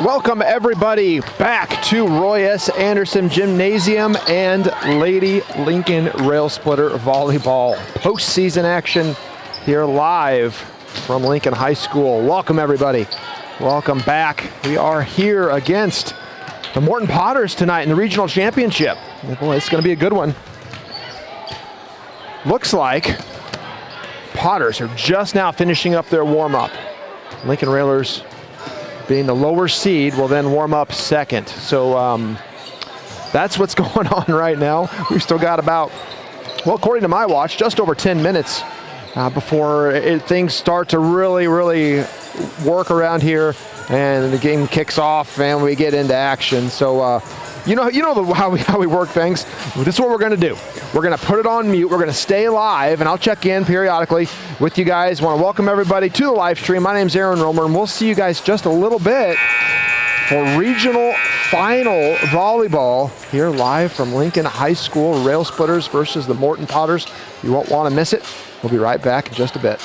Welcome everybody back to Roy S. Anderson Gymnasium and Lady Lincoln Railsplitter Volleyball. Postseason action here live from Lincoln High School. Welcome everybody. Welcome back. We are here against the Morton Potters tonight in the regional championship. Boy, it's going to be a good one. Looks like Potters are just now finishing up their warm-up. Lincoln Railers, being the lower seed, will then warm up second. So that's what's going on right now. We've still got about, well, according to my watch, just over 10 minutes before things start to really work around here and the game kicks off and we get into action. So you know how we work things. This is what we're going to do. We're going to put it on mute. We're going to stay live, and I'll check in periodically with you guys. Want to welcome everybody to the live stream. My name's Aaron Romer, and we'll see you guys just a little bit for regional final volleyball here live from Lincoln High School. Railsplitters versus the Morton Potters. You won't want to miss it. We'll be right back in just a bit.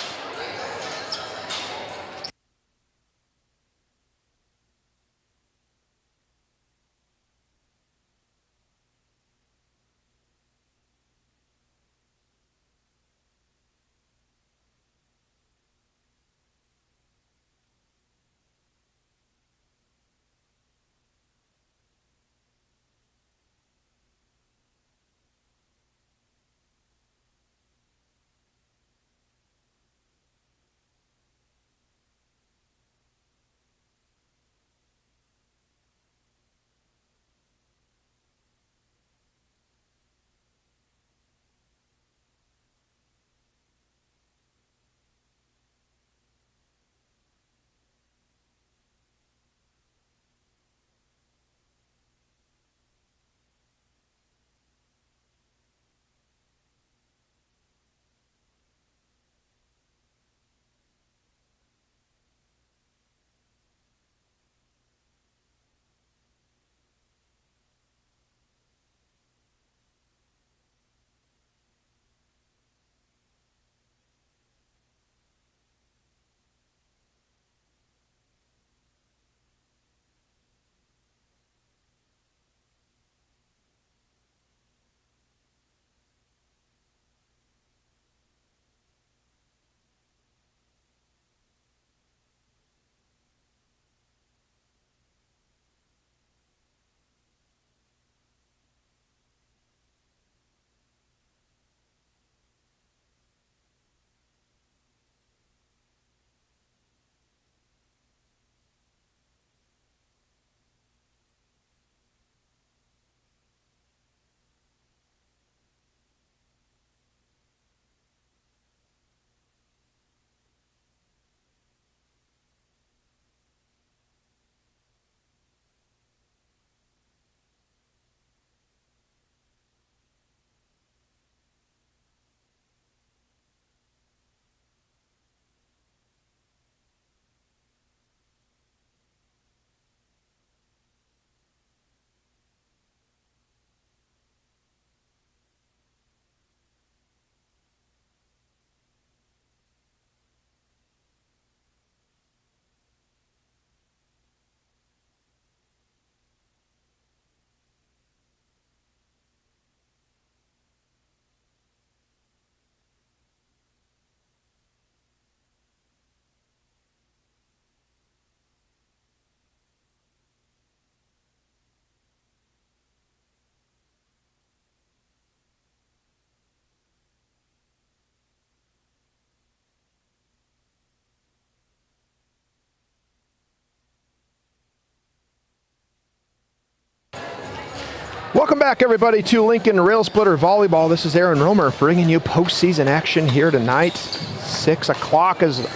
Welcome back, everybody, to Lincoln Railsplitter Volleyball. This is Aaron Romer bringing you postseason action here tonight. 6 o'clock is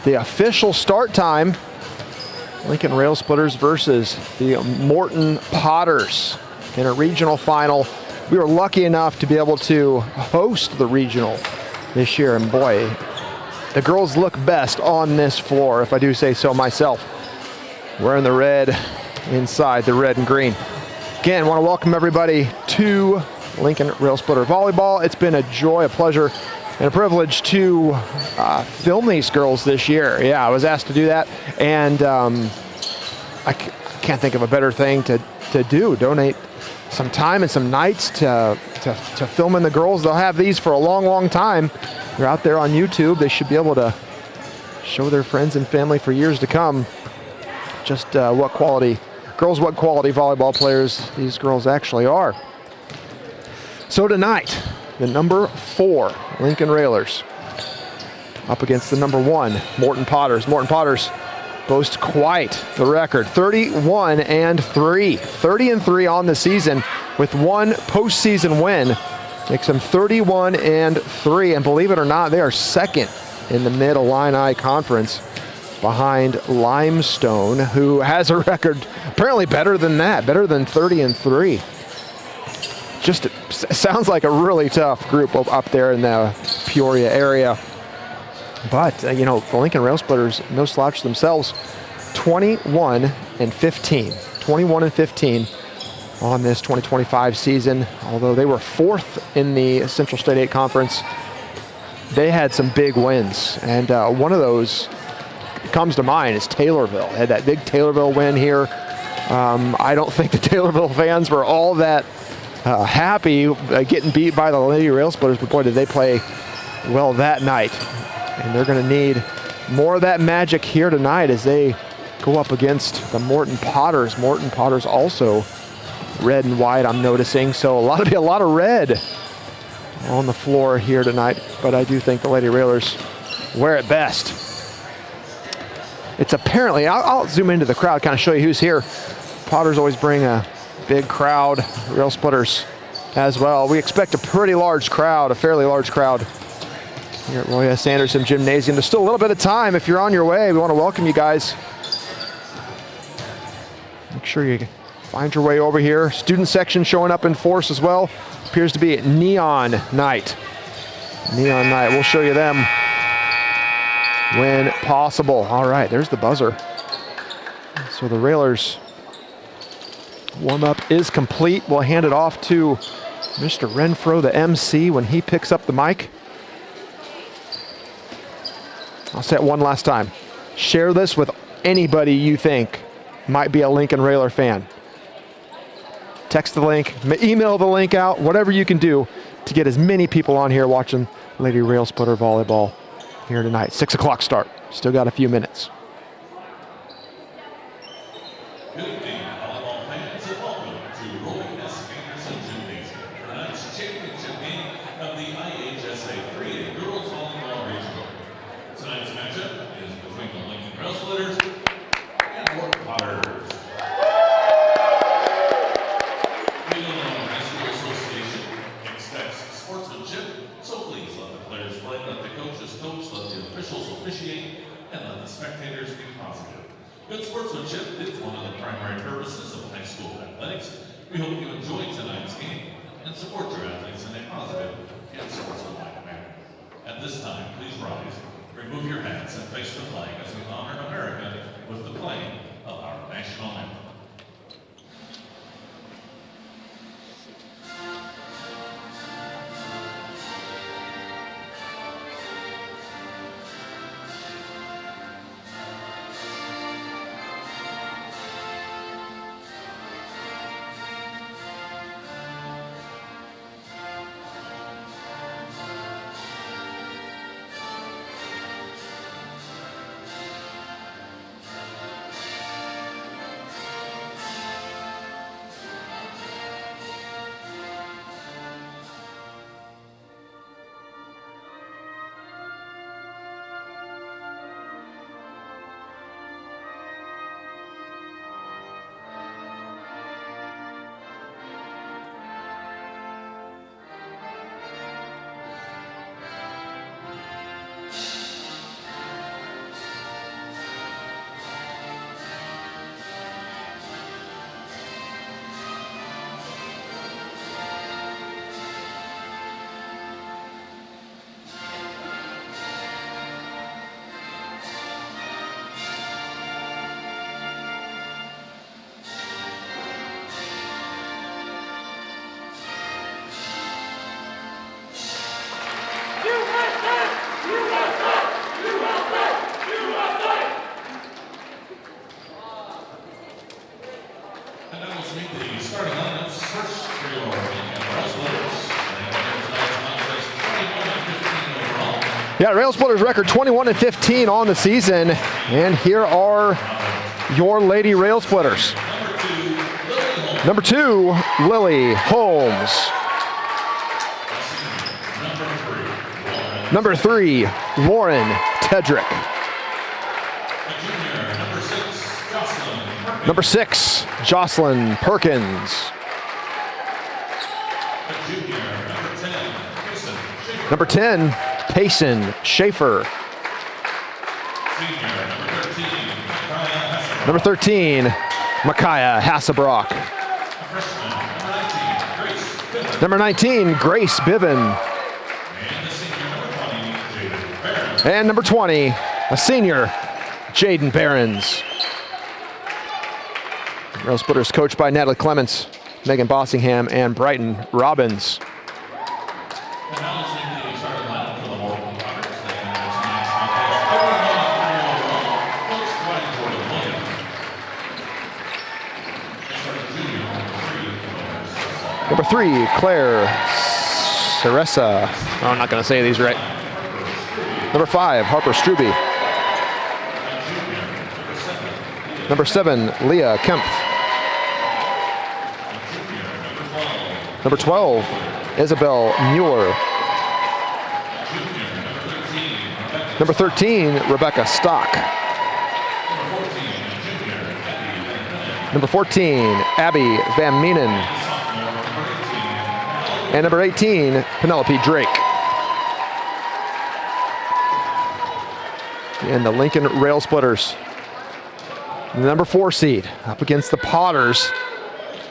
the official start time. Lincoln Railsplitters versus the Morton Potters in a regional final. We were lucky enough to be able to host the regional this year, and boy, the girls look best on this floor, if I do say so myself. Wearing the red inside the red and green. Again, want to welcome everybody to Lincoln Railsplitter Volleyball. It's been a joy, a pleasure, and a privilege to film these girls this year. Yeah, I was asked to do that, and I can't think of a better thing to do. Donate some time and some nights to filming the girls. They'll have these for a long, long time. They're out there on YouTube. They should be able to show their friends and family for years to come just what quality volleyball players these girls actually are. So tonight, the number 4 Lincoln Railers up against the number 1 Morton Potters. Morton Potters boast quite the record, 31-3, 30-3 on the season with 1 postseason win. Makes them 31-3, and believe it or not, they are second in the Mid-Illini Conference behind Limestone, who has a record apparently better than that, better than 30-3. Just sounds like a really tough group up there in the Peoria area. But, you know, the Lincoln Railsplitters, no slouch themselves, 21-15. 21-15 on this 2025 season. Although they were 4th in the Central State 8 Conference, they had some big wins. And one of those comes to mind is Taylorville. They had that big Taylorville win here. I don't think the Taylorville fans were all that happy getting beat by the Lady Railsplitters, but boy, did they play well that night. And they're going to need more of that magic here tonight as they go up against the Morton Potters. Morton Potters also red and white, I'm noticing. So a lot of red on the floor here tonight. But I do think the Lady Railers wear it best. It's apparently, I'll zoom into the crowd, kind of show you who's here. Potters always bring a big crowd. Railsplitters as well. We expect a pretty large crowd, a fairly large crowd here at Roy S. Anderson Gymnasium. There's still a little bit of time. If you're on your way, we want to welcome you guys. Make sure you find your way over here. Student section showing up in force as well. Appears to be Neon Night. Neon Night. We'll show you them when possible. All right, there's the buzzer. So the Railers warm-up is complete. We'll hand it off to Mr. Renfro, the MC, when he picks up the mic. I'll say it one last time. Share this with anybody you think might be a Lincoln Railer fan. Text the link, email the link out, whatever you can do to get as many people on here watching Lady Railsplitter volleyball here tonight. 6 o'clock start. Still got a few minutes. Good evening, volleyball fans, and welcome to Roy S. Anderson Gymnasium, tonight's championship game of the IHSA 3A Girls Volleyball Regional. Tonight's matchup is between the Lincoln Railsplitters and Morton Potters. The Illinois High School Association expects sportsmanship, so please let the players play, let the coaches coach, let the officials officiate, and let the spectators be positive. Good sportsmanship is one of the primary purposes of high school athletics. We hope you enjoy tonight's game and support your athletes in a positive and sportsmanlike manner. At this time, please rise, remove your hats, and face the flag as we honor America with the playing of our national anthem. your Lincoln Railsplitters. Yeah, Railsplitters record 21-15 on the season. And here are your Lady Railsplitters. Number 2, Lily Holmes. Number 3, Lauren Tedrick. Number 6, Jocelyn Perkins. Number 10, Payson Schaefer. Number 13, Micaiah Hassebrock. Number 19, Grace Biven. And number 20, a senior, Jaden Behrens. Railsplitters coached by Natalie Clements, Megan Bossingham, and Brighton Robbins. Number 3, Claire Ceresa. Oh, I'm not going to say these right. Number 5, Harper Struby. Number 7, Leah Kempf. Number 12, Isabel Mueller. Number 13, Rebecca Stock. Number 14, Abby Van Meenen. And number 18, Penelope Drake. And the Lincoln Railsplitters, the number 4 seed, up against the Potters,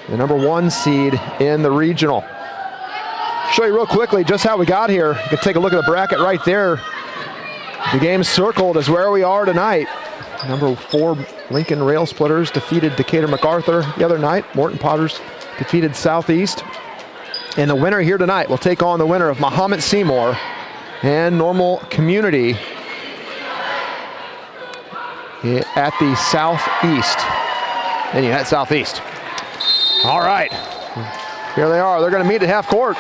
the number 1 seed in the regional. Show you real quickly just how we got here. You can take a look at the bracket right there. The game circled is where we are tonight. Number 4 Lincoln Railsplitters defeated Decatur MacArthur the other night. Morton Potters defeated Southeast. And the winner here tonight will take on the winner of Mahomet Seymour and Normal Community at the Southeast. And you had Southeast. All right, here they are. They're going to meet at half court.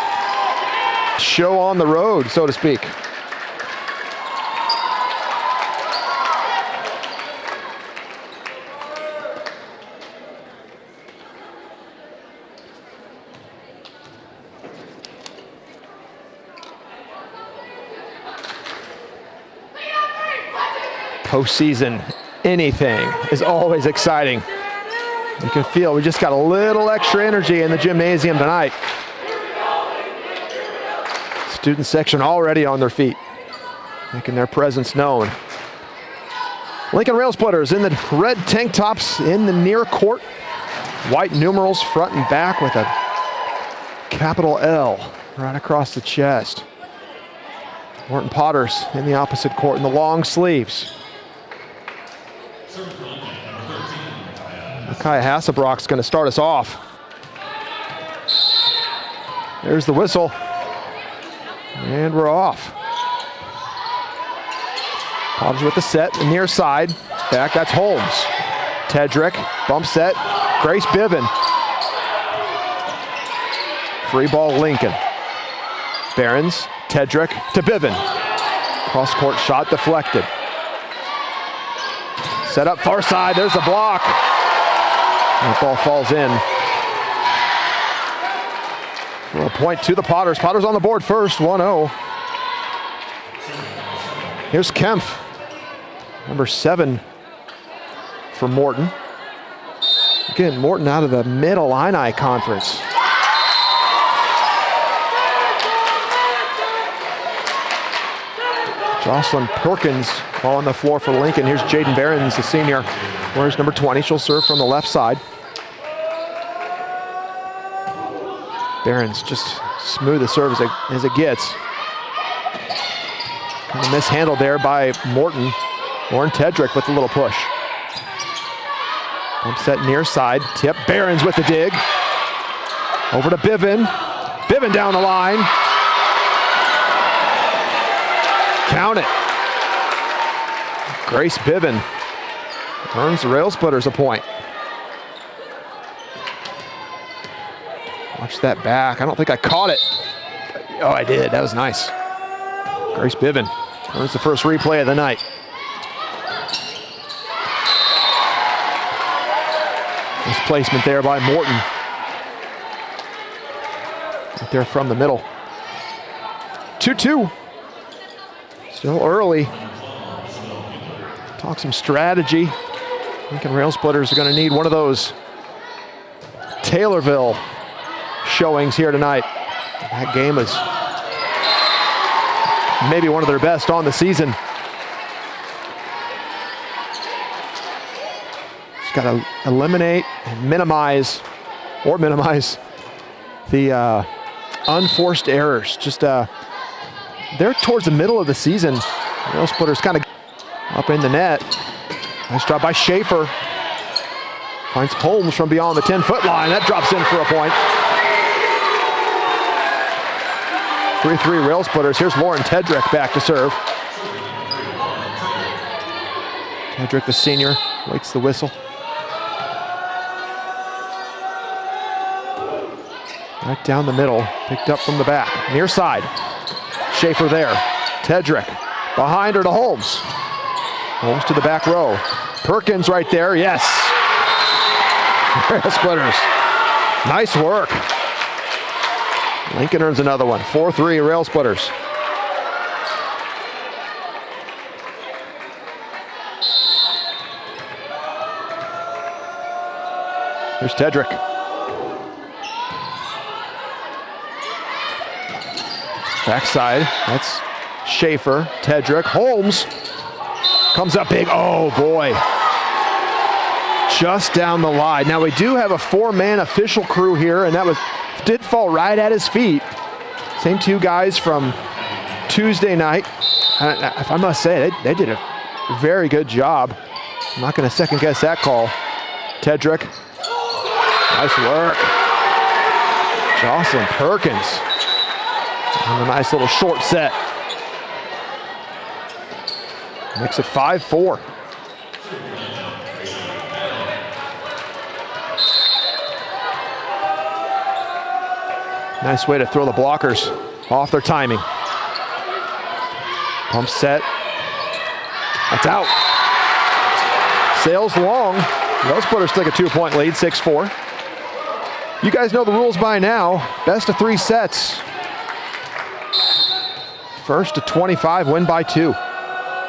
Show on the road, so to speak. Postseason, anything is always exciting. You can feel we just got a little extra energy in the gymnasium tonight. Student section already on their feet, making their presence known. Lincoln Railsplitters in the red tank tops in the near court. White numerals front and back with a capital L right across the chest. Morton Potters in the opposite court in the long sleeves. Micaiah Hassebrock's going to start us off. There's the whistle. And we're off. Potters with the set, the near side. Back, that's Holmes. Tedrick, bump set. Grace Biven. Free ball, Lincoln. Behrens, Tedrick to Biven. Cross court shot deflected. Set up far side, there's the block. That ball falls in. For a point to the Potters. Potters on the board first, 1-0. Here's Kempf, number 7 for Morton. Again, Morton out of the Mid-Illini Conference. Jocelyn Perkins on the floor for Lincoln. Here's Jaden Behrens, the senior. Where's number 20? She'll serve from the left side. Behrens just smooth the serve as it gets. Kind of mishandled there by Morton. Lauren Tedrick with a little push. Bump set near side. Tip. Behrens with the dig. Over to Biven. Biven down the line. Count it. Grace Biven earns the Railsplitters a point. Watch that back. I don't think I caught it. Oh, I did. That was nice. Grace Biven earns the first replay of the night. Nice placement there by Morton. Right there from the middle. 2-2. Still early. Talk some strategy. Lincoln Railsplitters are going to need one of those Taylorville showings here tonight. That game is maybe one of their best on the season. Just got to eliminate and minimize the unforced errors. Just they're towards the middle of the season. Railsplitters kind of up in the net. Nice job by Schaefer. Finds Holmes from beyond the 10-foot line. That drops in for a point. 3-3 Railsplitters. Here's Lauren Tedrick back to serve. Tedrick, the senior, waits the whistle. Right down the middle, picked up from the back. Near side. Schaefer there. Tedrick behind her to Holmes. Holmes to the back row. Perkins right there, yes. Railsplitters, nice work. Lincoln earns another one. 4-3 Railsplitters. Here's Tedrick. Backside, that's Schaefer, Tedrick, Holmes. Comes up big, oh boy. Just down the line. Now we do have a 4-man official crew here, and that did fall right at his feet. Same two guys from Tuesday night. If I must say, they did a very good job. I'm not going to second guess that call. Tedrick, nice work. Jocelyn Perkins, and a nice little short set. Makes it 5-4. Nice way to throw the blockers off their timing. Pump set. That's out. Sails long. Railsplitters take a 2-point lead, 6-4. You guys know the rules by now. Best of 3 sets. First to 25, win by 2.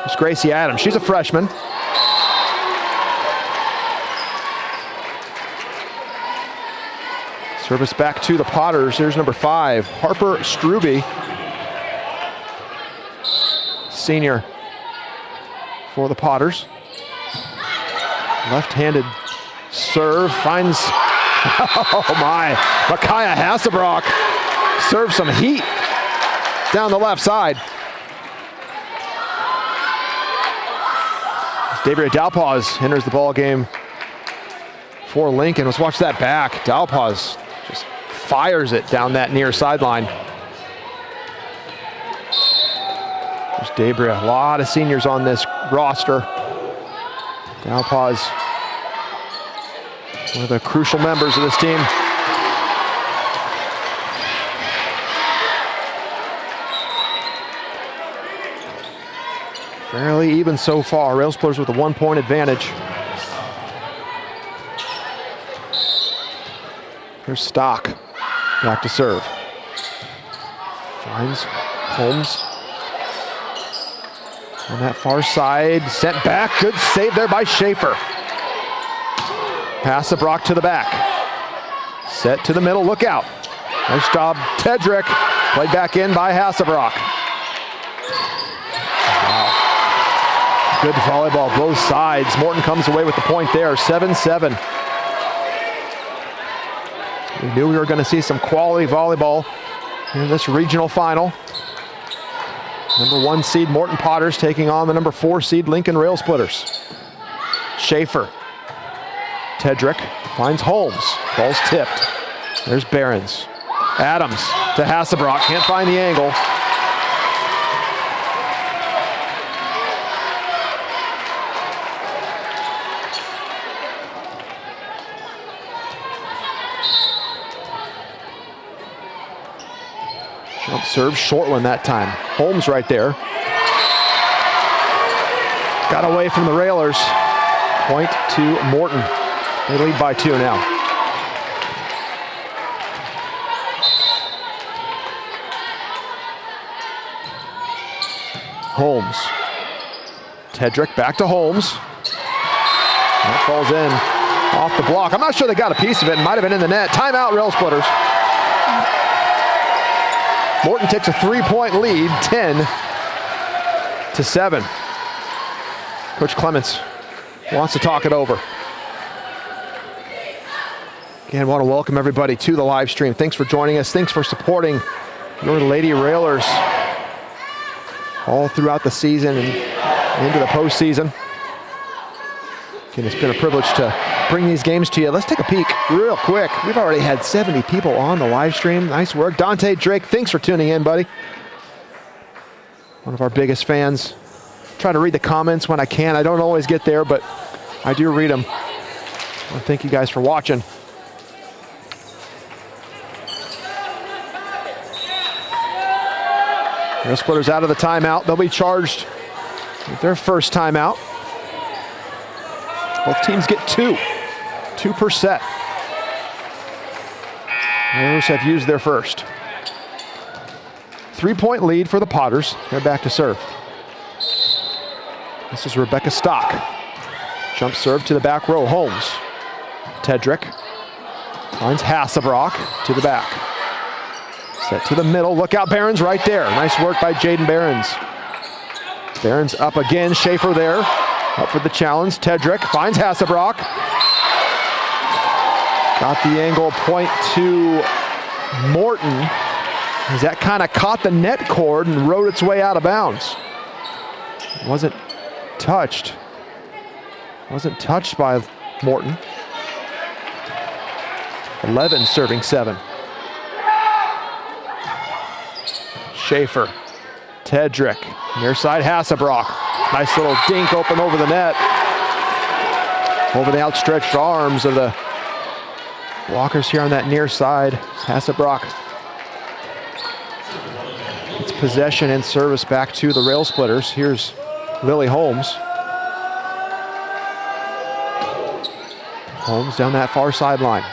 It's Gracie Adams. She's a freshman. Service back to the Potters. Here's number 5, Harper Struby. Senior for the Potters. Left-handed serve finds, oh my, Micaiah Hassebrock serves some heat down the left side. Dabria Dalpaz enters the ball game for Lincoln. Let's watch that back. Dalpaz just fires it down that near sideline. There's Dabria. A lot of seniors on this roster. Dalpaz, one of the crucial members of this team. Fairly even so far. Railsplitters with a 1-point advantage. Here's Stock, back to serve. Finds Holmes on that far side, sent back, good save there by Schaefer. Hassebrock to the back. Set to the middle, look out. Nice job, Tedrick. Played back in by Hassebrock. Wow. Good volleyball, both sides. Morton comes away with the point there, 7-7. We knew we were going to see some quality volleyball in this regional final. Number 1 seed Morton Potters taking on the number 4 seed Lincoln Railsplitters. Schaefer. Tedrick finds Holmes. Ball's tipped. There's Behrens. Adams to Hassebrock. Can't find the angle. Jump serve, short one that time. Holmes right there. Got away from the Railers. Point to Morton. They lead by 2 now. Holmes. Tedrick back to Holmes. That falls in off the block. I'm not sure they got a piece of it. It might have been in the net. Timeout, Railsplitters. Morton takes a 3-point lead, 10-7. Coach Clements wants to talk it over. Again, want to welcome everybody to the live stream. Thanks for joining us. Thanks for supporting your Lady Railers all throughout the season and into the postseason. Again, it's been a privilege to bring these games to you. Let's take a peek real quick. We've already had 70 people on the live stream. Nice work. Dante Drake, thanks for tuning in, buddy. One of our biggest fans. Try to read the comments when I can. I don't always get there, but I do read them. Well, thank you guys for watching. Railsplitters out of the timeout. They'll be charged with their first timeout. Both teams get 2 per set. Railers have used their first. 3-point lead for the Potters. They're back to serve. This is Rebecca Stock. Jump serve to the back row. Holmes. Tedrick finds Hassebrock to the back. Set to the middle. Look out, Behrens right there. Nice work by Jaden Behrens. Behrens up again. Schaefer there. Up for the challenge. Tedrick finds Hassebrock. Got the angle, point to Morton. As that kind of caught the net cord and rode its way out of bounds. Wasn't touched. Wasn't touched by Morton. 11 serving 7. Schaefer. Tedrick. Near side Hassebrock. Nice little dink open over the net. Over the outstretched arms of the blockers here on that near side. Hassebrock gets possession and service back to the Railsplitters. Here's Lily Holmes. Holmes down that far sideline.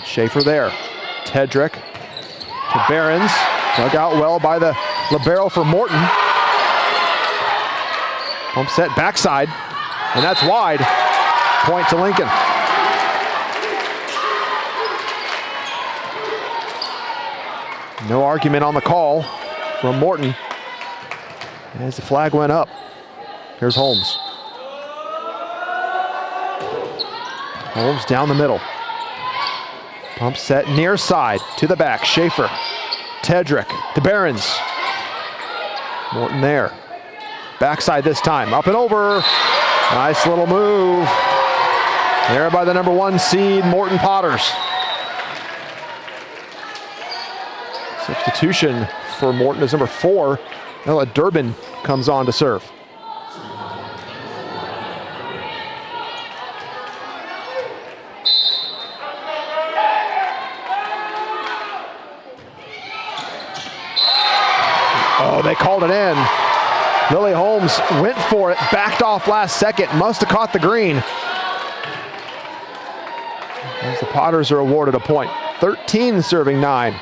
Schaefer there. Tedrick to Behrens. Dug out well by the libero for Morton. Pump set backside, and that's wide. Point to Lincoln. No argument on the call from Morton as the flag went up. Here's Holmes. Holmes down the middle. Pump set near side to the back. Schaefer. Tedrick to Behrens. Morton there. Backside this time. Up and over. Nice little move. There by the number 1 seed, Morton Potters. Substitution for Morton is number 4. Ella Durbin comes on to serve. Oh, they called it in. Lily Holmes went for it, backed off last second, must have caught the green. As the Potters are awarded a point. 13 serving 9.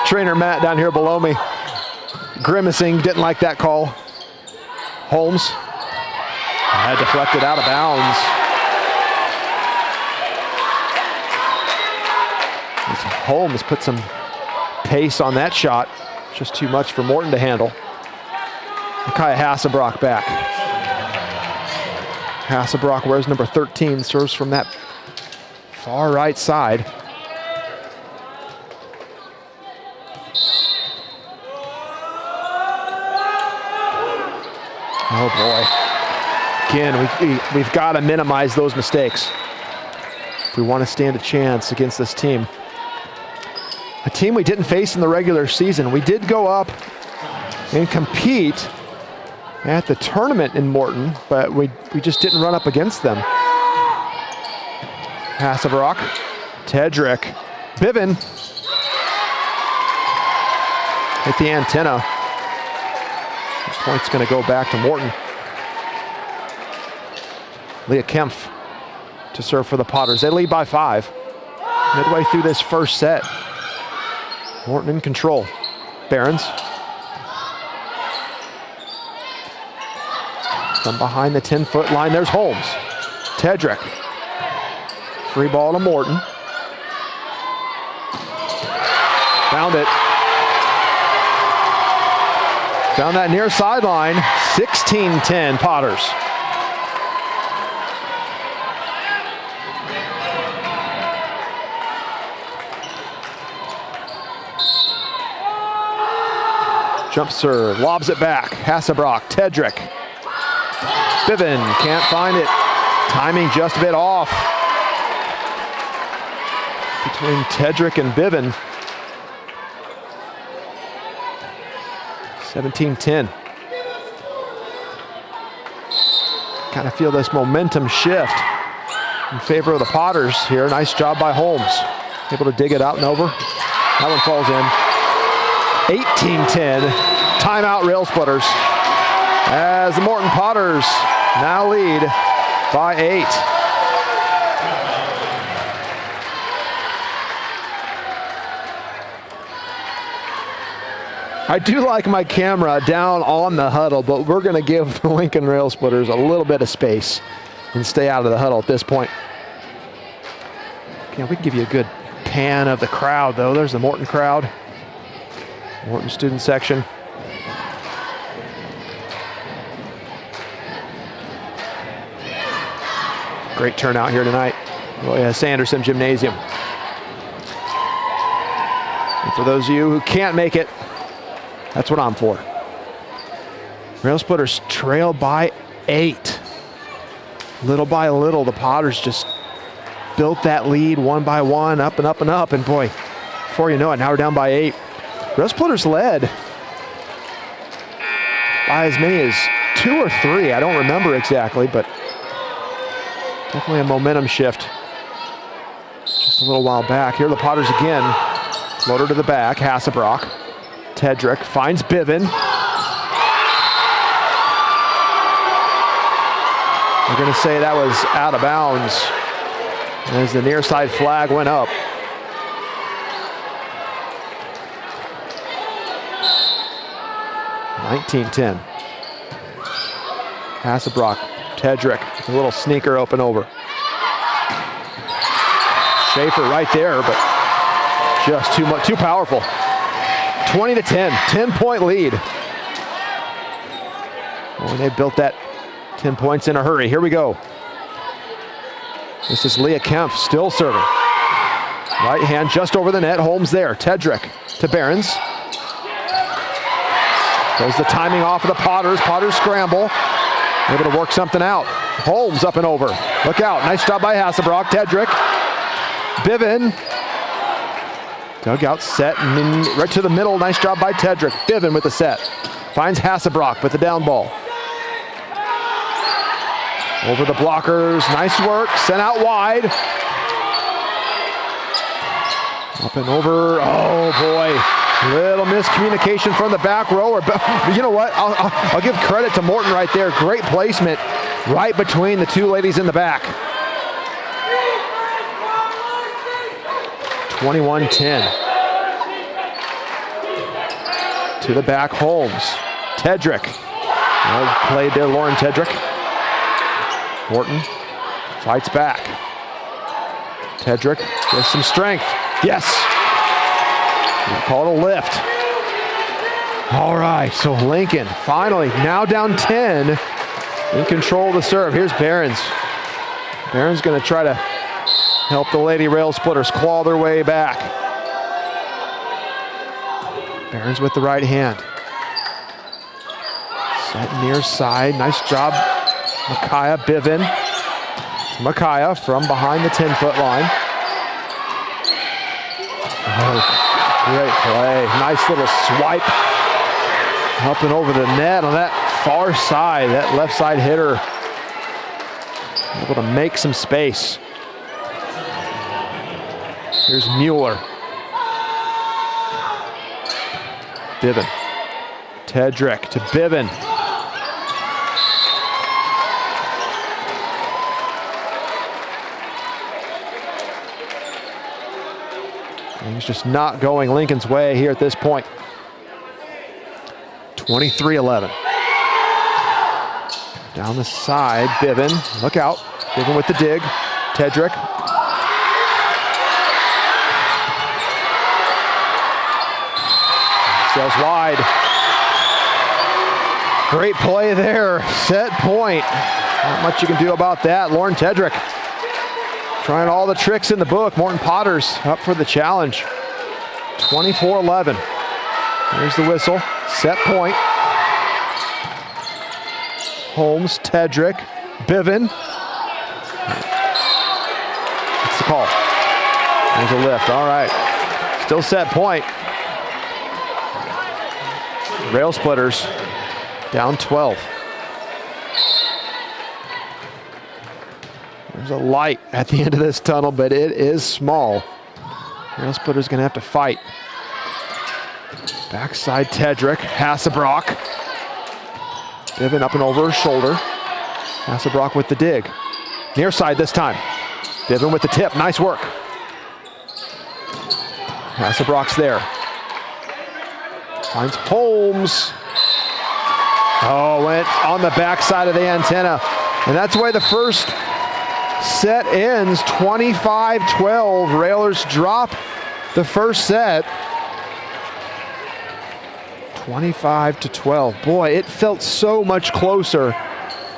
Trainer Matt down here below me, grimacing, didn't like that call. Holmes had deflected out of bounds. Holmes put some pace on that shot. Just too much for Morton to handle. Micaiah Hassebrock back. Hassebrock wears number 13, serves from that far right side. Oh boy. Again, we've got to minimize those mistakes if we want to stand a chance against this team. A team we didn't face in the regular season. We did go up and compete at the tournament in Morton, but we just didn't run up against them. Hasselbrock, Tedrick, Biven. Hit the antenna. The point's going to go back to Morton. Leah Kempf to serve for the Potters. They lead by 5. Midway through this first set. Morton in control. Behrens. From behind the 10-foot line, there's Holmes. Tedrick. Free ball to Morton. Found it. Found that near sideline. 16-10 Potters. Jump serve, lobs it back. Hasselbrock, Tedrick. Biven can't find it. Timing just a bit off between Tedrick and Biven. 17-10. Kind of feel this momentum shift in favor of the Potters here. Nice job by Holmes. Able to dig it out and over. That one falls in. 18-10. Timeout Railsplitters. As the Morton Potters now lead by 8. I do like my camera down on the huddle, but we're going to give the Lincoln Railsplitters a little bit of space and stay out of the huddle at this point. Okay, we can give you a good pan of the crowd, though. There's the Morton crowd. Morton student section. Great turnout here tonight. Sanderson Gymnasium. And for those of you who can't make it, that's what I'm for. Railsplitters trail by 8. Little by little, the Potters just built that lead one by one, up and up and up. And boy, before you know it, now we're down by 8. Railsplitters led by as many as 2 or 3. I don't remember exactly, but definitely a momentum shift just a little while back. Here are the Potters again. Floater to the back, Hasselbrock. Tedrick finds Biven. We're going to say that was out of bounds as the near side flag went up. (19-10). Hasselbrock, Tedrick, a little sneaker open over. Schaefer right there, but just too powerful. 20-10, 10-point lead. Oh, they built that 10 points in a hurry. Here we go. This is Leah Kempf still serving. Right hand just over the net. Holmes there. Tedrick to Behrens. Goes the timing off of the Potters. Potters scramble. Able to work something out. Holmes up and over. Look out. Nice job by Hasselbrock. Tedrick. Biven. Dug out, set, and then right to the middle. Nice job by Tedrick. Biven with the set. Finds Hasselbrock with the down ball. Over the blockers. Nice work. Sent out wide. Up and over. Oh, boy. Little miscommunication from the back row. Or, you know what? I'll give credit to Morton right there. Great placement right between the two ladies in the back. 21-10. To the back, Holmes. Tedrick. Well played there, Lauren Tedrick. Morton fights back. Tedrick with some strength. Yes. Called a lift. All right, so Lincoln finally now down 10 in control of the serve. Here's Behrens. Behrens going to try to help the Lady Railsplitters claw their way back. Behrens with the right hand. Set near side. Nice job, Micaiah Biven. Micaiah from behind the 10-foot line. Oh, great play. Nice little swipe. Up and over the net on that far side. That left side hitter able to make some space. Here's Mueller. Biven. Tedrick to Biven. Things just not going Lincoln's way here at this point. 23-11. Down the side, Biven. Look out. Biven with the dig. Tedrick. Sails wide. Great play there. Set point. Not much you can do about that. Lauren Tedrick trying all the tricks in the book. Morton Potters up for the challenge. 24-11. Here's the whistle. Set point. Holmes, Tedrick, Biven. That's the call. There's a lift. All right. Still set point. Railsplitters down 12. There's a light at the end of this tunnel, but it is small. Railsplitters gonna have to fight. Backside Tedrick, Hassebrock. Biven up and over her shoulder. Hassebrock with the dig. Near side this time. Biven with the tip, nice work. Hassebrock's there. Finds Holmes. Oh, went on the backside of the antenna. And that's the way the first set ends, 25-12. Railers drop the first set. 25-12. Boy, it felt so much closer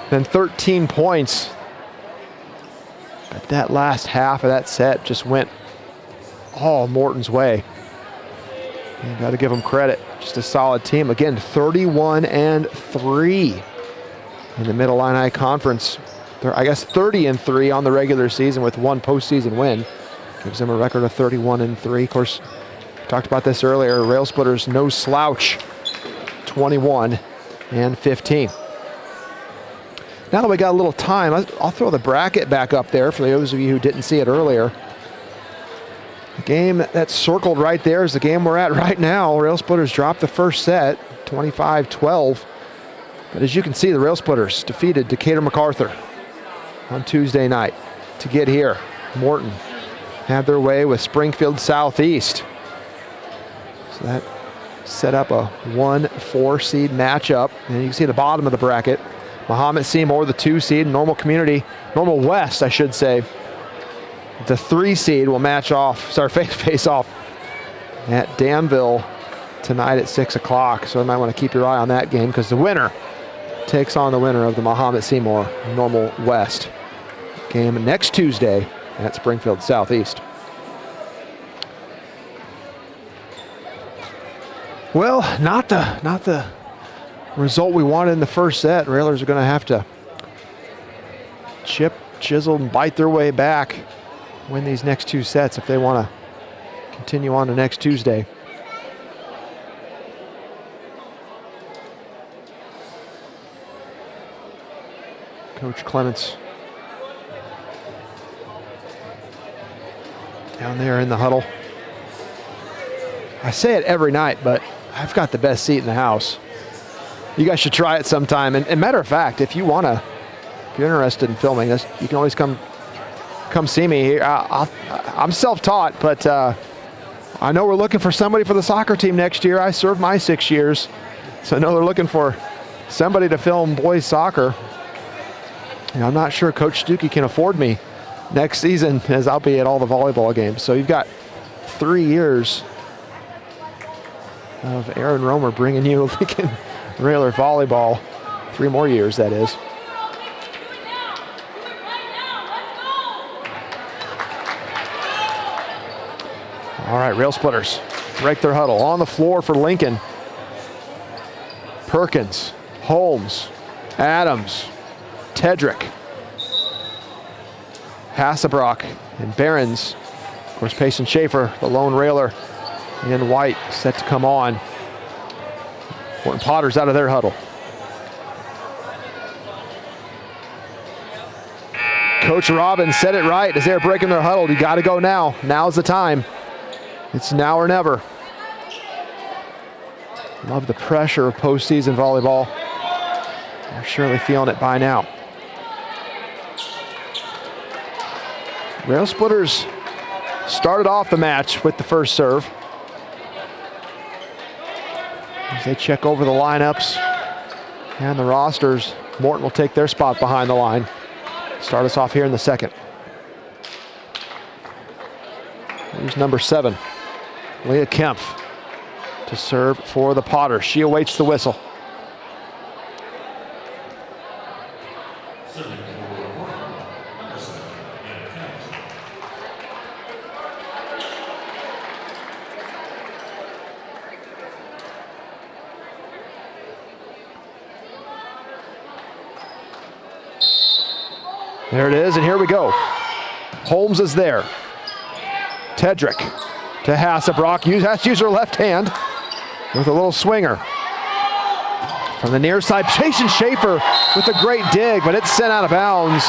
than 13 points. But that last half of that set just went all Morton's way. You got to give them credit. Just a solid team. Again, 31-3 in the Mid-Illini Conference. They're, I guess, 30-3 on the regular season with one postseason win. Gives them a record of 31-3. Of course, we talked about this earlier. Railsplitters, no slouch, 21-15. Now that we got a little time, I'll throw the bracket back up there for those of you who didn't see it earlier. The game that's circled right there is the game we're at right now. Railsplitters dropped the first set, 25-12. But as you can see, the Railsplitters defeated Decatur MacArthur on Tuesday night to get here. Morton had their way with Springfield Southeast. So that set up a 1-4 seed matchup. And you can see the bottom of the bracket. Mahomet Seymour, the 2 seed, Normal West, I should say. The 3 seed will face off at Danville tonight at 6 o'clock. So you might want to keep your eye on that game because the winner takes on the winner of the Mahomet Seymour Normal West game next Tuesday at Springfield Southeast. Well, not the result we wanted in the first set. Railers are going to have to chip, chisel, and bite their way back. Win these next 2 sets if they want to continue on to next Tuesday. Coach Clements down there in the huddle. I say it every night, but I've got the best seat in the house. You guys should try it sometime. And matter of fact, if you're interested in filming this, you can always come see me here. I'm self-taught, but I know we're looking for somebody for the soccer team next year. I served my 6 years, so I know they're looking for somebody to film boys soccer. And I'm not sure Coach Stuckey can afford me next season, as I'll be at all the volleyball games. So you've got 3 years of Aaron Romer bringing you Lincoln Railer volleyball. 3 more years, that is. All right, Railsplitters break their huddle. On the floor for Lincoln. Perkins, Holmes, Adams, Tedrick, Hassebrock, and Behrens. Of course, Payson Schaefer, the lone Railer, and White set to come on. Morton Potters out of their huddle. Coach Robbins said it right as they're breaking their huddle. You got to go now. Now's the time. It's now or never. Love the pressure of postseason volleyball. They're surely feeling it by now. Railsplitters started off the match with the first serve. As they check over the lineups and the rosters, Morton will take their spot behind the line. Start us off here in the second. Here's number 7, Leah Kempf, to serve for the Potters. She awaits the whistle. There it is, and here we go. Holmes is there. Tedrick to Hassebrock. Has to use her left hand with a little swinger. From the near side, Jason Schaefer with a great dig, but it's sent out of bounds.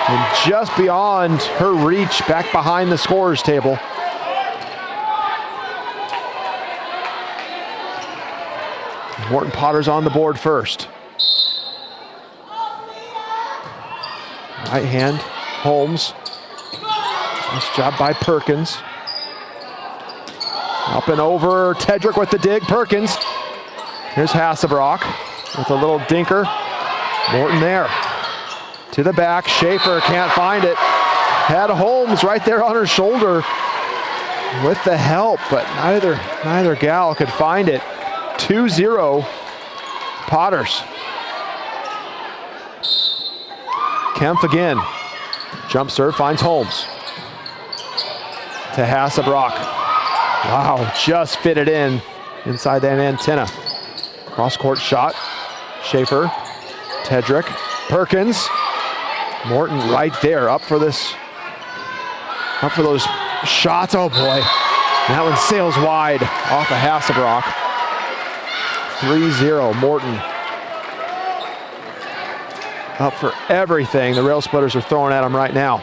And just beyond her reach, back behind the scorer's table. Morton Potters on the board first. Right hand, Holmes. Nice job by Perkins. Up and over, Tedrick with the dig, Perkins. Here's Hassebrock with a little dinker. Morton there. To the back, Schaefer can't find it. Had Holmes right there on her shoulder with the help, but neither gal could find it. 2-0 Potters. Kempf again. Jump serve finds Holmes. To Hassebrock. Wow, just fit it in inside that antenna. Cross court shot. Schaefer. Tedrick. Perkins. Morton right there up for those shots. Oh boy. That one sails wide off of Hassebrock. 3-0 Morton. Up for everything the Railsplitters are throwing at them right now.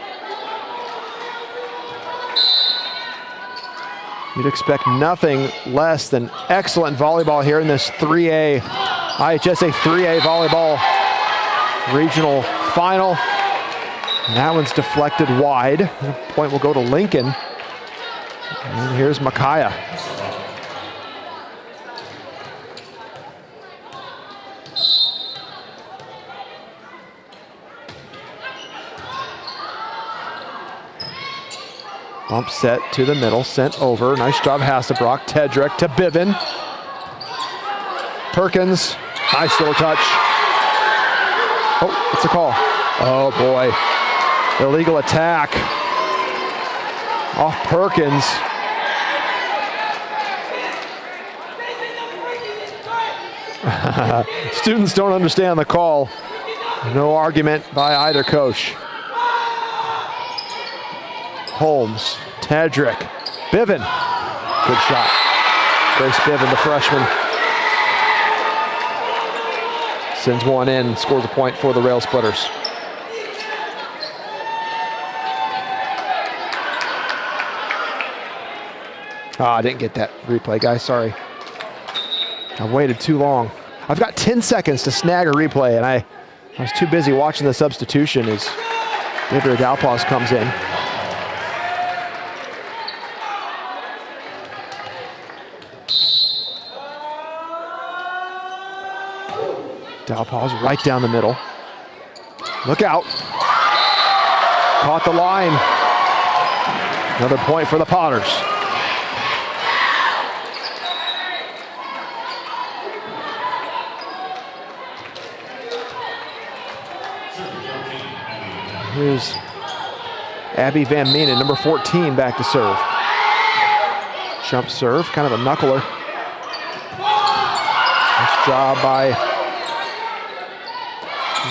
You'd expect nothing less than excellent volleyball here in this 3A, IHSA 3A volleyball regional final. And that one's deflected wide. The point will go to Lincoln. And here's Micaiah. Bump set to the middle, sent over. Nice job, Hassebrock. Tedrick to Bivin. Perkins, nice little touch. Oh, it's a call. Oh boy, illegal attack off Perkins. Students don't understand the call. No argument by either coach. Holmes, Tedrick, Bivin. Good shot. Grace Bivin, the freshman. Sends one in, scores a point for the Railsplitters. I didn't get that replay, guys, sorry. I waited too long. I've got 10 seconds to snag a replay, and I was too busy watching the substitution as Gabriel Dalpaz comes in. Dalpaz right down the middle. Look out. Caught the line. Another point for the Potters. Here's Abby Van Menen, number 14, back to serve. Jump serve, kind of a knuckler. Nice job by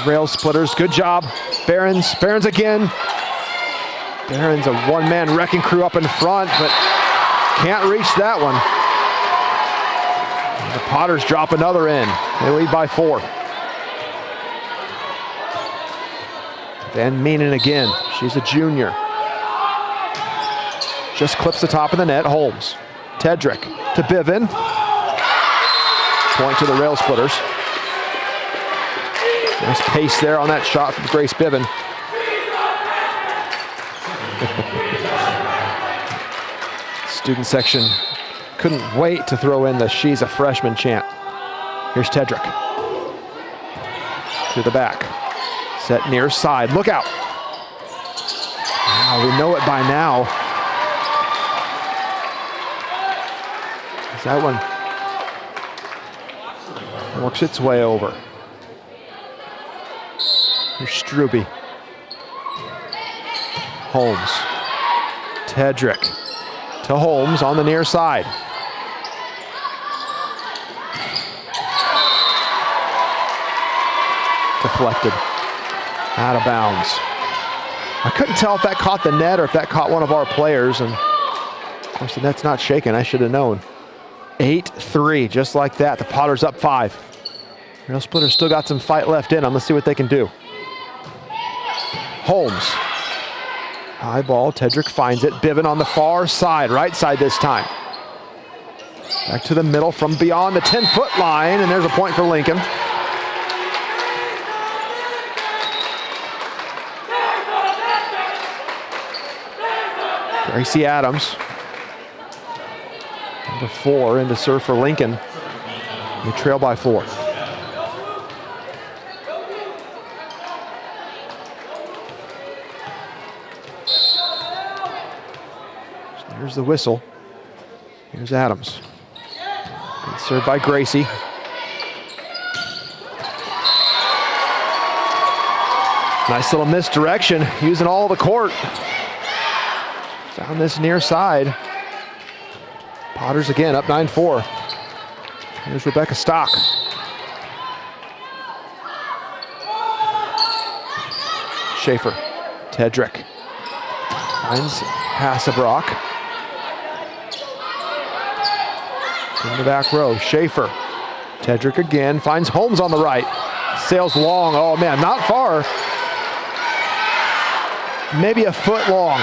Railsplitters. Good job. Behrens again. Behrens, a one-man wrecking crew up in front, but can't reach that one. And the Potters drop another in. They lead by 4. Van Meenen again. She's a junior. Just clips the top of the net. Holmes. Tedrick to Bivin. Point to the Railsplitters. Nice pace there on that shot from Grace Bivin. Student section couldn't wait to throw in the "she's a freshman" chant. Here's Tedrick. To the back. Set near side. Look out. We know it by now. That one works its way over. Here's Struby. Holmes. Tedrick to Holmes on the near side. Deflected. Out of bounds. I couldn't tell if that caught the net or if that caught one of our players, and of course the net's not shaking. I should have known. 8-3, just like that. The Potters up 5. Railsplitters still got some fight left in them. Let's see what they can do. Holmes. High ball. Tedrick finds it. Bivin on the far side, right side this time. Back to the middle from beyond the 10-foot line, and there's a point for Lincoln. Gracie Adams. Number 4 in to serve for Lincoln. They trail by 4. Here's the whistle. Here's Adams. Good served by Gracie. Nice little misdirection, using all the court. Found this near side. Potters again, up 9-4. Here's Rebecca Stock. Schaefer. Tedrick. Finds Hassebrock. In the back row, Schaefer. Tedrick again, finds Holmes on the right. Sails long, oh man, not far. Maybe a foot long.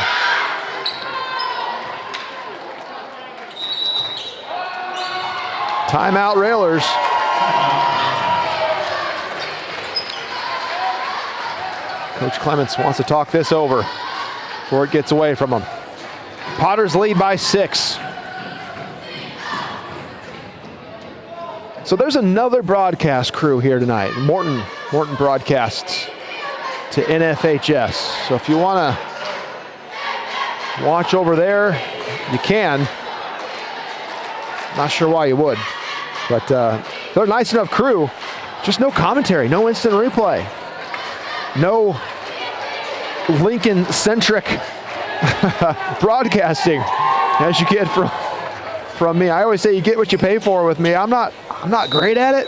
Timeout Railers. Coach Clements wants to talk this over before it gets away from them. Potters lead by 6. So there's another broadcast crew here tonight. Morton broadcasts to NFHS. So if you want to watch over there, you can. Not sure why you would, but they're a nice enough crew. Just no commentary, no instant replay, no Lincoln-centric broadcasting as you get from me. I always say you get what you pay for with me. I'm not great at it,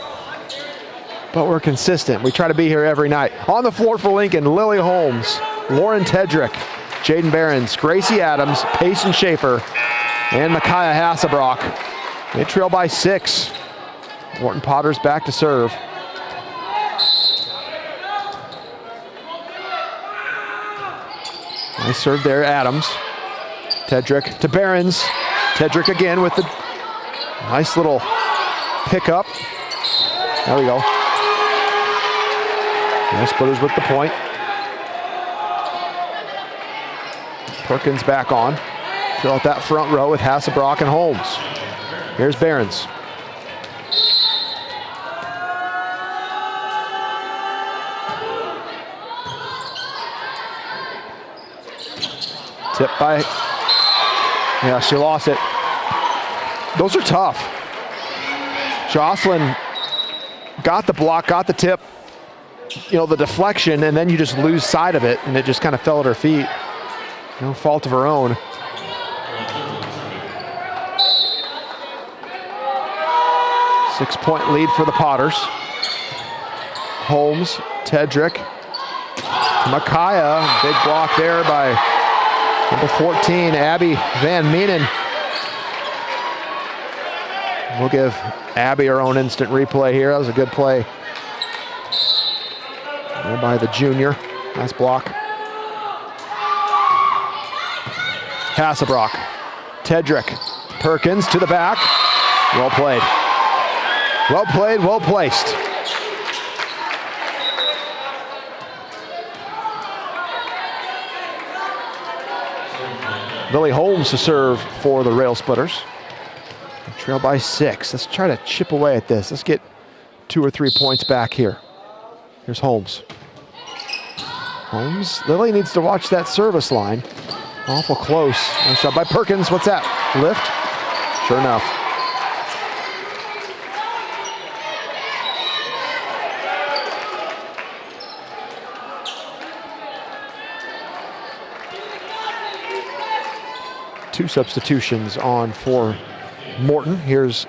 but we're consistent. We try to be here every night. On the floor for Lincoln, Lily Holmes, Lauren Tedrick, Jaden Behrens, Gracie Adams, Payson Schaefer, and Micaiah Hassebrock. They trail by 6. Morton Potters back to serve. Nice serve there, Adams. Tedrick to Behrens. Tedrick again with the nice little pickup. There we go. Railsplitters with the point. Perkins back on. Fill out that front row with Hassebrock and Holmes. Here's Behrens. Tip by, yeah, she lost it. Those are tough. Jocelyn got the block, got the tip, the deflection, and then you just lose sight of it, and it just kind of fell at her feet. No fault of her own. Six-point lead for the Potters. Holmes, Tedrick, Micaiah, big block there by number 14, Abby Van Meenen. We'll give Abby her own instant replay here. That was a good play by the junior. Nice block. Hassebrock. Tedrick. Perkins to the back. Well played. Well played, well placed. Lily Holmes to serve for the Railsplitters. Trail by 6. Let's try to chip away at this. Let's get 2 or 3 points back here. Here's Holmes. Holmes, Lily needs to watch that service line. Awful close. Nice shot by Perkins. What's that? Lift? Sure enough. Two substitutions on for Morton. Here's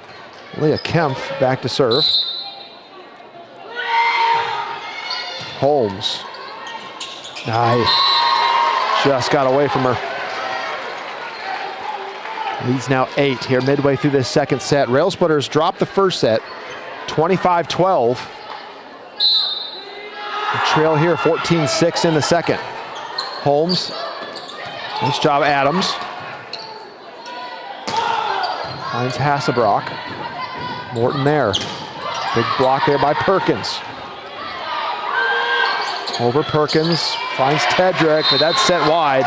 Leah Kempf back to serve. Holmes. Just got away from her. Leads now 8 here midway through this second set. Railsplitters dropped the first set, 25-12. Trail here, 14-6 in the second. Holmes. Nice job, Adams. Finds Hassebrock. Morton there. Big block there by Perkins. Over Perkins, finds Tedrick, but that's set wide.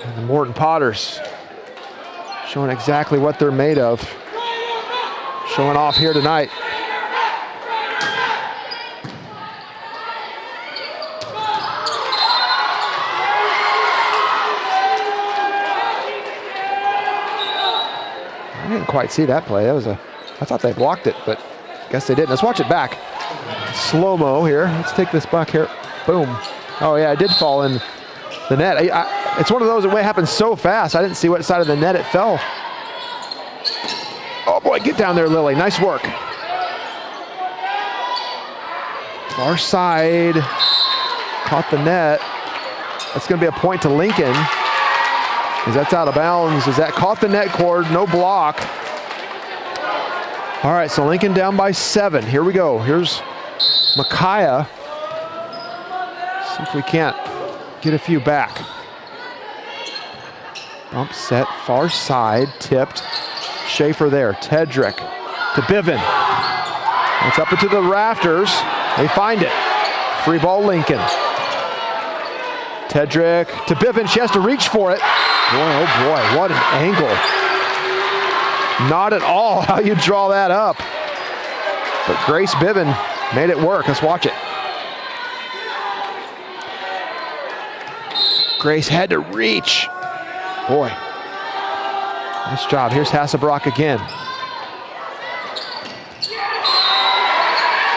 And the Morton Potters showing exactly what they're made of. Showing off here tonight. I didn't quite see that play. That was I thought they blocked it, but I guess they didn't. Let's watch it back. Slow-mo here. Let's take this back here. Boom. Oh yeah, it did fall in the net. It's one of those that happens so fast. I didn't see what side of the net it fell. Oh boy, get down there, Lily. Nice work. Far side. Caught the net. That's going to be a point to Lincoln. As that's out of bounds. As that caught the net cord, no block. All right, so Lincoln down by 7. Here we go. Here's Micaiah. See if we can't get a few back. Bump set, far side, tipped. Schaefer there, Tedrick to Bivin. It's up into the rafters. They find it. Free ball, Lincoln. Tedrick to Bivin. She has to reach for it. Boy, oh boy, what an angle. Not at all how you draw that up. But Grace Bivin made it work. Let's watch it. Grace had to reach. Boy, nice job. Here's Hassebrock again.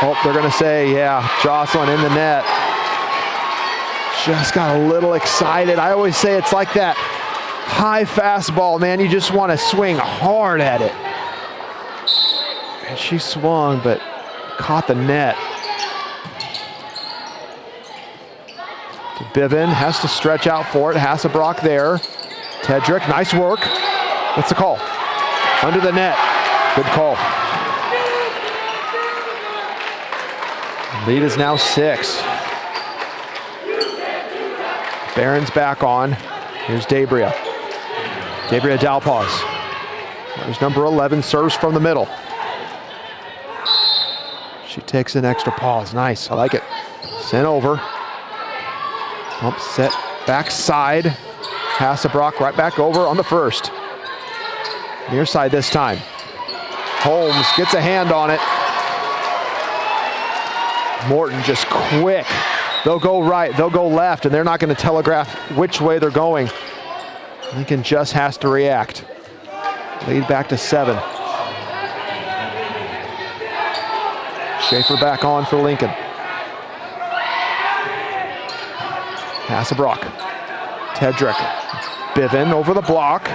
Oh, they're gonna say, yeah, Jocelyn in the net. Just got a little excited. I always say it's like that high fastball, man. You just want to swing hard at it. And she swung, but caught the net. Bivin has to stretch out for it. Hassebrock there. Tedrick, nice work. What's the call? Under the net. Good call. Lead is now 6. Barron's back on. Here's Dabria. Dabria Dalpaz. There's number 11, serves from the middle. She takes an extra pause. Nice, I like it. Sent over. Pump set, backside. Hassebrock right back over on the first. Near side this time. Holmes gets a hand on it. Morton just quick. They'll go right, they'll go left, and they're not going to telegraph which way they're going. Lincoln just has to react. Lead back to 7. Schaefer back on for Lincoln. Hassebrock. Tedrick. Bivin over the block.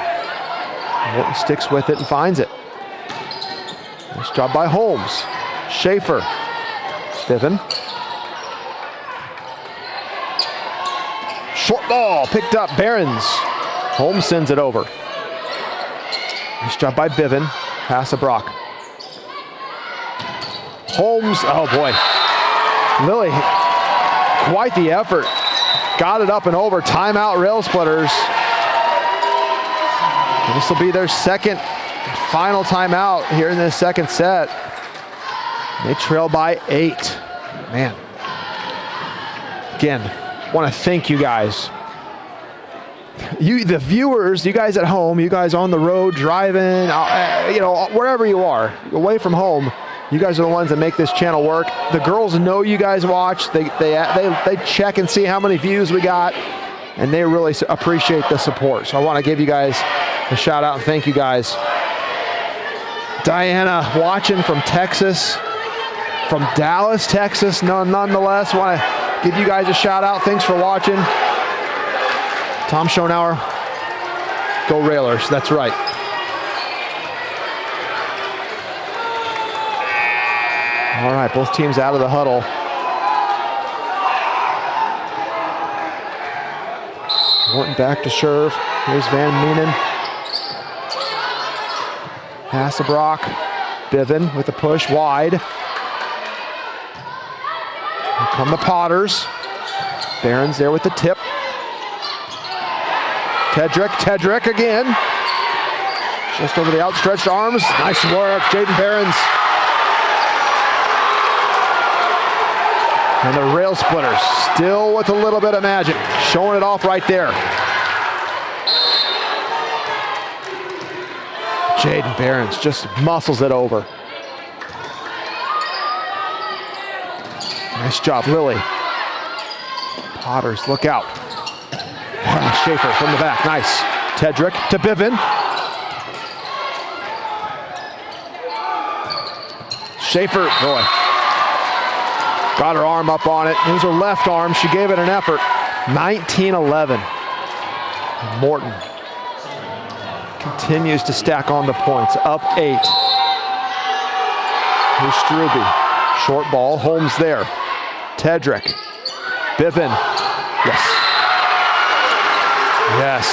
Morton sticks with it and finds it. Nice job by Holmes. Schaefer. Bivin. Short ball picked up. Barron's. Holmes sends it over. Nice job by Bivin. Hassebrock. Holmes, oh boy. Lily, quite the effort. Got it up and over. Timeout, Railsplitters. This will be their second final timeout here in this second set. They trail by 8. Man. Again, want to thank you guys. You, the viewers, you guys at home, you guys on the road, driving, you know, wherever you are, away from home, you guys are the ones that make this channel work. The girls know you guys watch. They check and see how many views we got, and they really appreciate the support. So I want to give you guys a shout out and thank you guys. Diana watching from Texas, from Dallas, Texas, nonetheless. Want to give you guys a shout out. Thanks for watching. Tom Schonauer, go Railers, that's right. All right, both teams out of the huddle. Morton back to serve. Here's Van Meenen. Hassebrock, Biven with the push wide. Here come the Potters. Barron's there with the tip. Tedrick again. Just over the outstretched arms. Nice work, Jaden Barron's. And the Railsplitters still with a little bit of magic. Showing it off right there. Jaden Barron's just muscles it over. Nice job, Lily. Potters, look out. Schaefer from the back, nice. Tedrick to Biven. Schaefer, boy. Got her arm up on it. It was her left arm. She gave it an effort. 19-11. Morton continues to stack on the points. Up 8. Here's Struby. Short ball. Holmes there. Tedrick. Biven. Yes. Yes.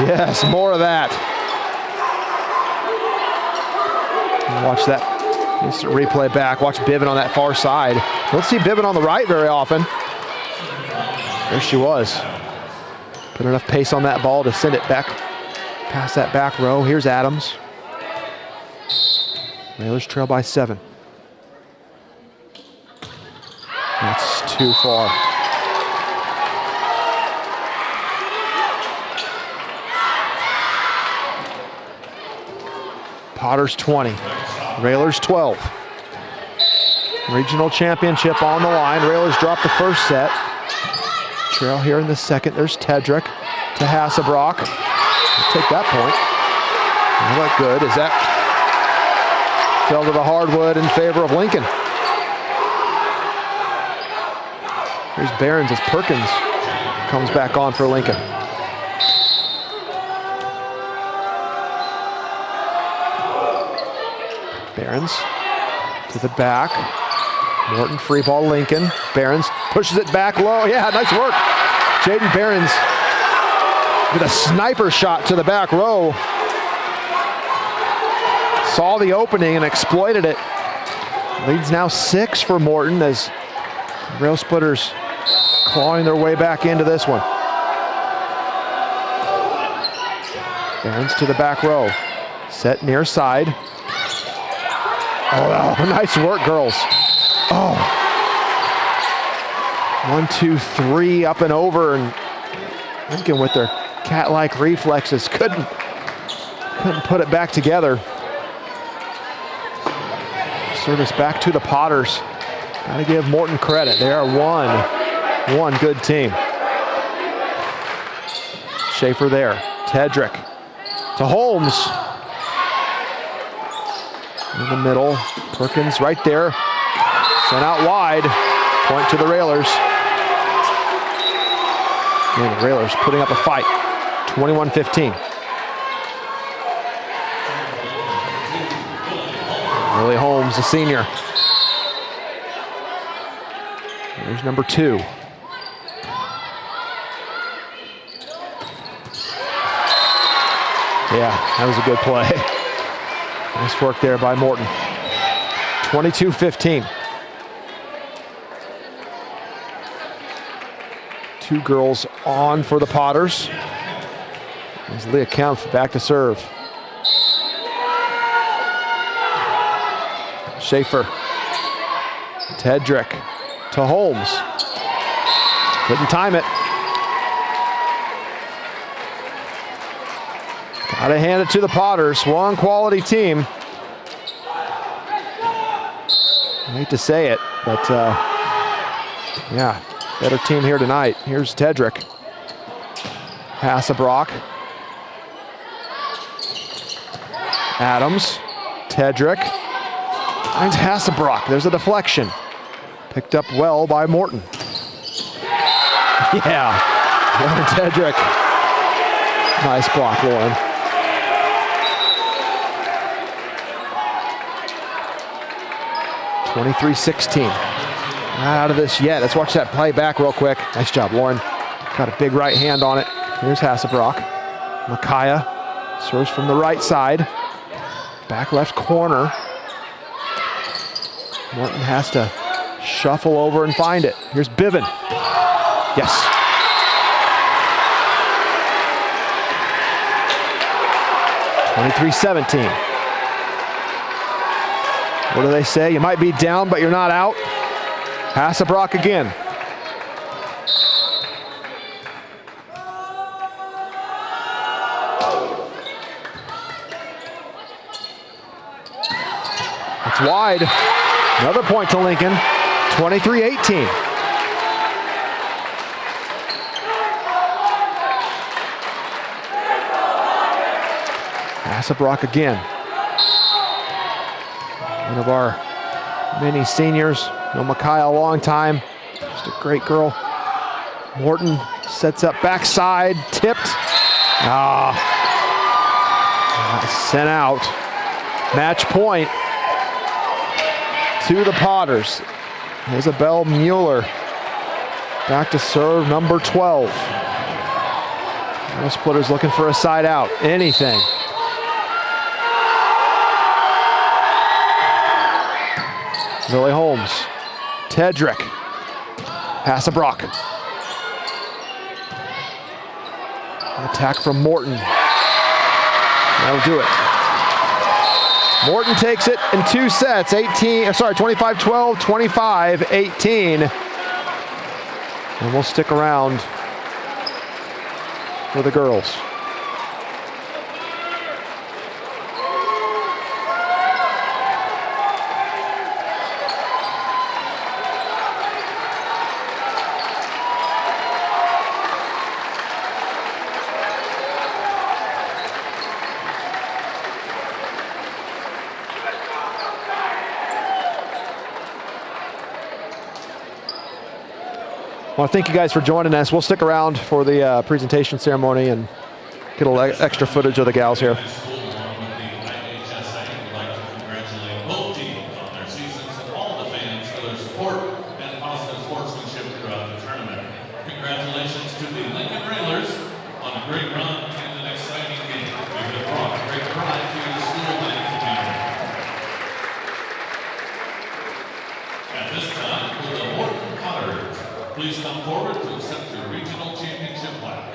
Yes, more of that. Watch that. Let's replay back. Watch Biven on that far side. Don't see Biven on the right very often. There she was. Put enough pace on that ball to send it back past that back row. Here's Adams. Railers trail by 7. That's too far. Potters 20, Railers 12. Regional championship on the line. Railers drop the first set. Trail here in the second. There's Tedrick to Hassebrock. Take that point. That looked good as that fell to the hardwood in favor of Lincoln. Here's Barron's as Perkins comes back on for Lincoln. Barron's to the back. Morton free ball Lincoln. Barron's pushes it back low. Yeah, nice work. Jaden Barron's with a sniper shot to the back row. Saw the opening and exploited it. Leads now 6 for Morton as Railsplitters clawing their way back into this one. Barron's to the back row. Set near side. Oh, nice work, girls. Oh. 1, 2, 3, up and over, and Lincoln with their cat-like reflexes couldn't put it back together. Service back to the Potters. Gotta give Morton credit. They are one good team. Schaefer there. Tedrick to Holmes. In the middle, Perkins right there. Sent out wide. Point to the Railers. And the Railers putting up a fight. 21-15. Lily Holmes, the senior. There's number 2. Yeah, that was a good play. Nice work there by Morton. 22-15. Two girls on for the Potters. As Leah Kempf back to serve. Schaefer. Tedrick to Holmes. Couldn't time it. Gotta hand it to the Potters. One quality team. I hate to say it, but yeah, better team here tonight. Here's Tedrick. Hassebrock. Adams. Tedrick. Finds Hassebrock. There's a deflection. Picked up well by Morton. Yeah, Lauren Tedrick. Nice block, Lauren. (23-16). Not out of this yet. Let's watch that play back real quick. Nice job, Lauren. Got a big right hand on it. Here's Hassebrock. Micaiah serves from the right side. Back left corner. Morton has to shuffle over and find it. Here's Biven. Yes. (23-17). What do they say? You might be down, but you're not out. Hassebrock again. It's wide. Another point to Lincoln. 23-18. Hassebrock again. One of our many seniors. Know Micaiah a long time. Just a great girl. Morton sets up backside, tipped. Sent out. Match point to the Potters. Isabel Mueller back to serve, number 12. Railsplitters looking for a side out. Anything. Lily Holmes. Tedrick. Hassebrock. Attack from Morton. That'll do it. Morton takes it in 2 sets. 25-12, 25-18. And we'll stick around for the girls. I want to thank you guys for joining us. We'll stick around for the presentation ceremony and get a little extra footage of the gals here. The IHSA would like to congratulate both teams on their seasons and all the fans for their support and positive sportsmanship throughout the tournament. Congratulations to the Lincoln Railers on a great run and an exciting game. You have brought great pride to the school and community. At this time, will the Morton Potters please come forward to accept your regional championship plaque.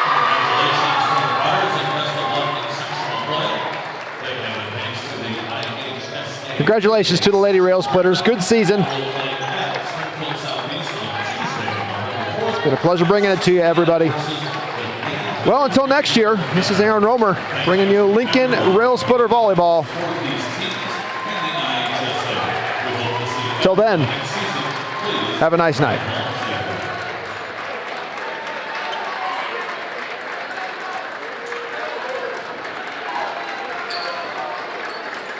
Congratulations to the Potters and best of luck in sectional play. They have it thanks to the IHSA. Congratulations to the Lady Railsplitters. Good season. It's been a pleasure bringing it to you, everybody. Well, until next year, this is Aaron Romer bringing you Lincoln Railsplitter Volleyball. Till then, have a nice night.